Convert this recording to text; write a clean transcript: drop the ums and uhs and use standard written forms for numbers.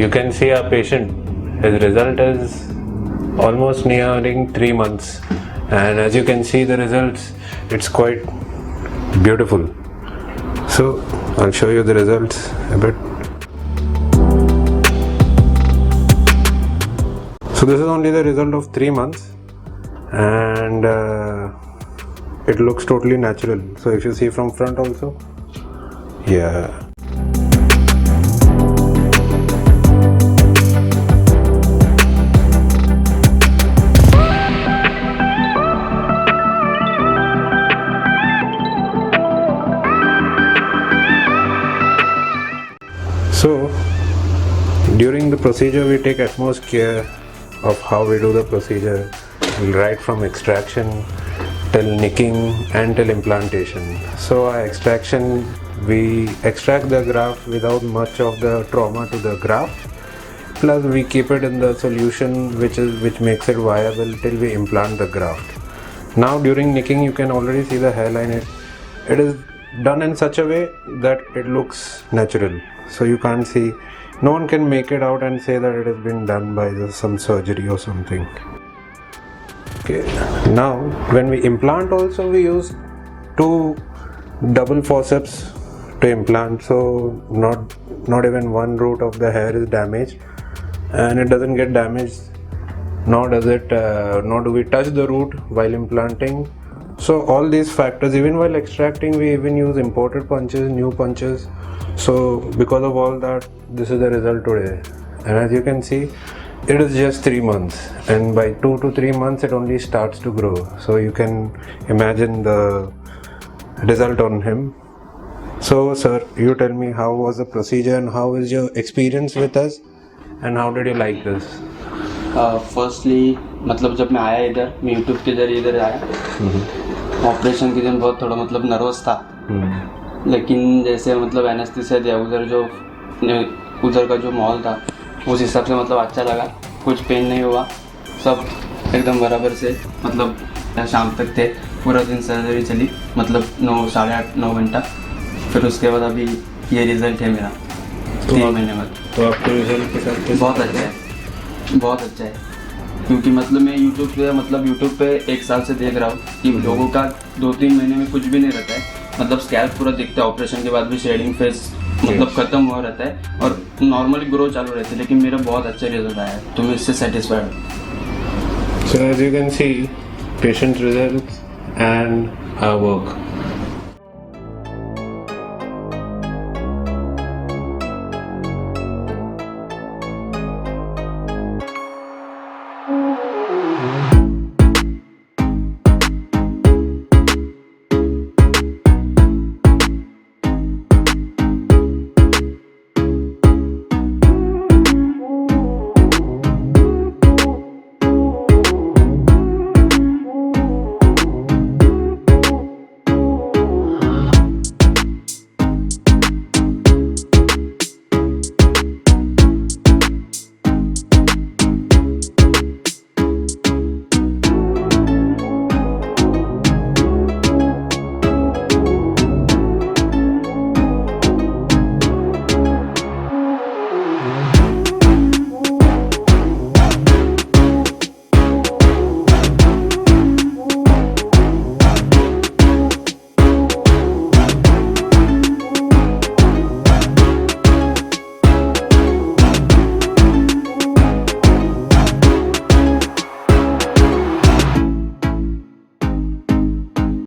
You can see our patient, his result is almost nearing 3 months, and as you can see the results, it's quite beautiful. So I'll show you the results a bit. So this is only the result of 3 months, and it looks totally natural. So if you see from front also, yeah. So during the procedure we take utmost care of how we do the procedure, right from extraction till nicking and till implantation. So our extraction, we extract the graft without much of the trauma to the graft, plus we keep it in the solution which makes it viable till we implant the graft. Now during nicking you can already see the hairline. It is done in such a way that it looks natural, so you can't see, no one can make it out and say that it has been done by some surgery or something. Okay, now when we implant also, we use 2 double forceps to implant, so not even one root of the hair is damaged, and it doesn't get damaged, nor do we touch the root while implanting. So all these factors, even while extracting, we even use imported punches, new punches. So because of all that, this is the result today. And as you can see, it is just 3 months, and by 2 to 3 months it only starts to grow. So you can imagine the result on him. So sir, you tell me, how was the procedure and how is your experience with us and how did you like this? Firstly मतलब जब मैं आया इधर, मैं YouTube के जरिए इधर आया, ऑपरेशन के दिन बहुत थोड़ा मतलब नर्वस था, लेकिन जैसे मतलब एनेस्थीसिया दिया उधर का जो माहौल था उस हिसाब से मतलब अच्छा लगा, कुछ पेन नहीं हुआ, सब एकदम बराबर से मतलब शाम तक थे, पूरा दिन सर्जरी चली, मतलब 8.5-9 घंटा, फिर उसके बाद अभी ये रिज़ल्ट है मेरा 3 महीने बाद। तो आपके रिजल्ट के साथ बहुत अच्छा है, क्योंकि मतलब मैं यूट्यूब पे 1 साल से देख रहा हूँ कि लोगों का 2-3 महीने में कुछ भी नहीं रहता है, मतलब स्कैल्प पूरा दिखता है, ऑपरेशन के बाद भी शेडिंग फेस मतलब खत्म हुआ रहता है और नॉर्मली ग्रो चालू रहती है, लेकिन मेरा बहुत अच्छा रिजल्ट आया है, तो मैं इससे सेटिस्फाइड हूँ। So as you can see, patient results and our work.